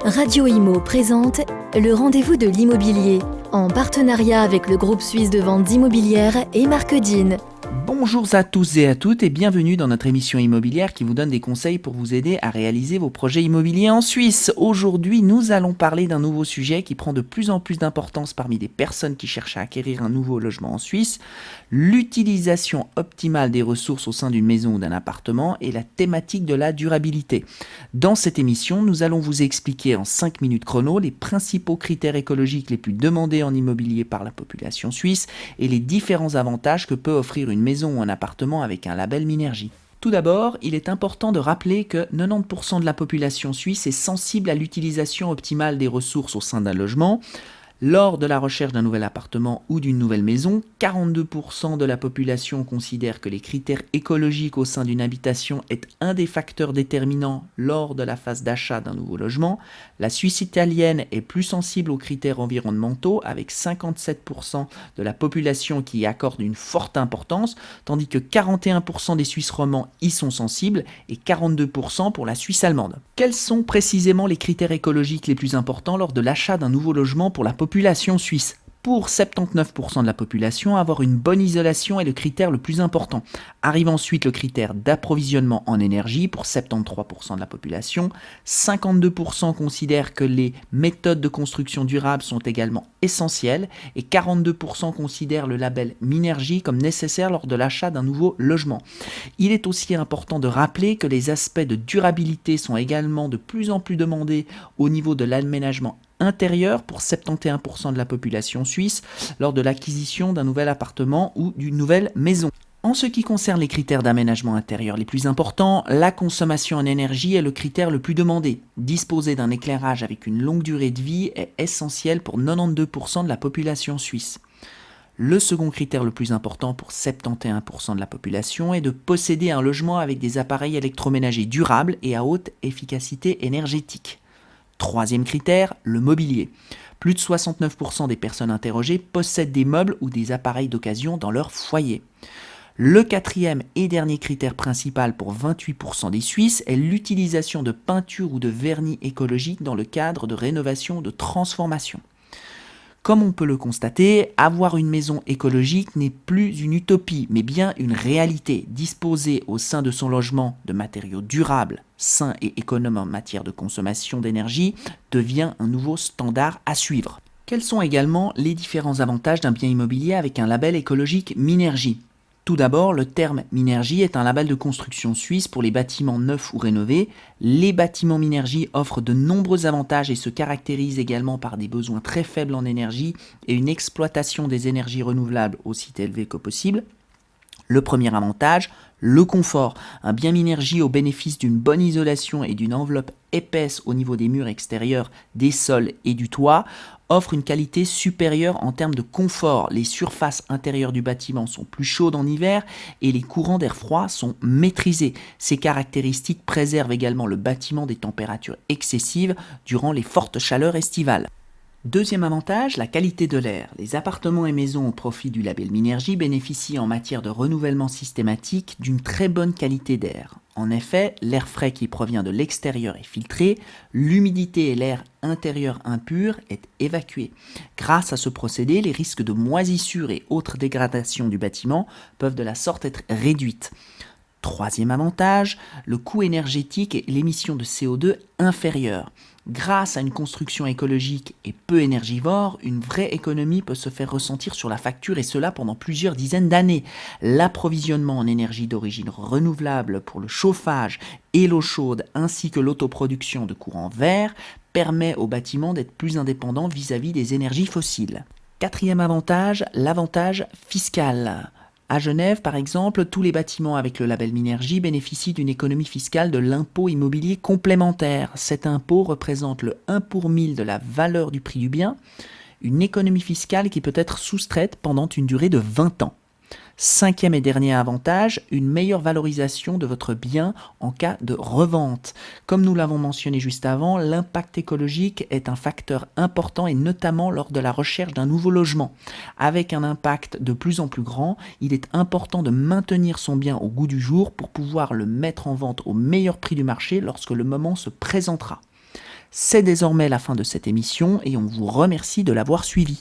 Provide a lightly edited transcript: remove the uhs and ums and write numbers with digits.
Radio Imo présente le rendez-vous de l'immobilier en partenariat avec le groupe suisse de vente d'immobilière et Markedine. Bonjour à tous et à toutes et bienvenue dans notre émission immobilière qui vous donne des conseils pour vous aider à réaliser vos projets immobiliers en Suisse. Aujourd'hui, nous allons parler d'un nouveau sujet qui prend de plus en plus d'importance parmi les personnes qui cherchent à acquérir un nouveau logement en Suisse, l'utilisation optimale des ressources au sein d'une maison ou d'un appartement et la thématique de la durabilité. Dans cette émission, nous allons vous expliquer en 5 minutes chrono les principaux critères écologiques les plus demandés en immobilier par la population suisse et les différents avantages que peut offrir une maison ou un appartement avec un label Minergie. Tout d'abord, il est important de rappeler que 90% de la population suisse est sensible à l'utilisation optimale des ressources au sein d'un logement. Lors de la recherche d'un nouvel appartement ou d'une nouvelle maison, 42% de la population considère que les critères écologiques au sein d'une habitation est un des facteurs déterminants lors de la phase d'achat d'un nouveau logement. La Suisse italienne est plus sensible aux critères environnementaux avec 57% de la population qui y accorde une forte importance, tandis que 41% des Suisses romands y sont sensibles et 42% pour la Suisse allemande. Quels sont précisément les critères écologiques les plus importants lors de l'achat d'un nouveau logement pour la population suisse? Pour 79% de la population, avoir une bonne isolation est le critère le plus important. Arrive ensuite le critère d'approvisionnement en énergie pour 73% de la population. 52% considèrent que les méthodes de construction durable sont également essentielles et 42% considèrent le label Minergie comme nécessaire lors de l'achat d'un nouveau logement. Il est aussi important de rappeler que les aspects de durabilité sont également de plus en plus demandés au niveau de l'aménagement intérieur pour 71% de la population suisse lors de l'acquisition d'un nouvel appartement ou d'une nouvelle maison. En ce qui concerne les critères d'aménagement intérieur les plus importants, la consommation en énergie est le critère le plus demandé. Disposer d'un éclairage avec une longue durée de vie est essentiel pour 92% de la population suisse. Le second critère le plus important pour 71% de la population est de posséder un logement avec des appareils électroménagers durables et à haute efficacité énergétique. Troisième critère, le mobilier. Plus de 69% des personnes interrogées possèdent des meubles ou des appareils d'occasion dans leur foyer. Le quatrième et dernier critère principal pour 28% des Suisses est l'utilisation de peinture ou de vernis écologique dans le cadre de rénovation ou de transformation. Comme on peut le constater, avoir une maison écologique n'est plus une utopie, mais bien une réalité. Disposer au sein de son logement de matériaux durables, sains et économes en matière de consommation d'énergie devient un nouveau standard à suivre. Quels sont également les différents avantages d'un bien immobilier avec un label écologique Minergie ? Tout d'abord, le terme Minergie est un label de construction suisse pour les bâtiments neufs ou rénovés. Les bâtiments Minergie offrent de nombreux avantages et se caractérisent également par des besoins très faibles en énergie et une exploitation des énergies renouvelables aussi élevée que possible. Le premier avantage, le confort. Un bien Minergie au bénéfice d'une bonne isolation et d'une enveloppe épaisse au niveau des murs extérieurs, des sols et du toit offre une qualité supérieure en termes de confort. Les surfaces intérieures du bâtiment sont plus chaudes en hiver et les courants d'air froid sont maîtrisés. Ces caractéristiques préservent également le bâtiment des températures excessives durant les fortes chaleurs estivales. Deuxième avantage, la qualité de l'air. Les appartements et maisons au profit du label Minergie bénéficient en matière de renouvellement systématique d'une très bonne qualité d'air. En effet, l'air frais qui provient de l'extérieur est filtré, l'humidité et l'air intérieur impur est évacué. Grâce à ce procédé, les risques de moisissure et autres dégradations du bâtiment peuvent de la sorte être réduites. Troisième avantage, le coût énergétique et l'émission de CO2 inférieure. Grâce à une construction écologique et peu énergivore, une vraie économie peut se faire ressentir sur la facture et cela pendant plusieurs dizaines d'années. L'approvisionnement en énergie d'origine renouvelable pour le chauffage et l'eau chaude ainsi que l'autoproduction de courant vert permet aux bâtiments d'être plus indépendants vis-à-vis des énergies fossiles. Quatrième avantage, l'avantage fiscal. À Genève, par exemple, tous les bâtiments avec le label Minergie bénéficient d'une économie fiscale de l'impôt immobilier complémentaire. Cet impôt représente le 1 pour 1000 de la valeur du prix du bien, une économie fiscale qui peut être soustraite pendant une durée de 20 ans. Cinquième et dernier avantage, une meilleure valorisation de votre bien en cas de revente. Comme nous l'avons mentionné juste avant, l'impact écologique est un facteur important et notamment lors de la recherche d'un nouveau logement. Avec un impact de plus en plus grand, il est important de maintenir son bien au goût du jour pour pouvoir le mettre en vente au meilleur prix du marché lorsque le moment se présentera. C'est désormais la fin de cette émission et on vous remercie de l'avoir suivi.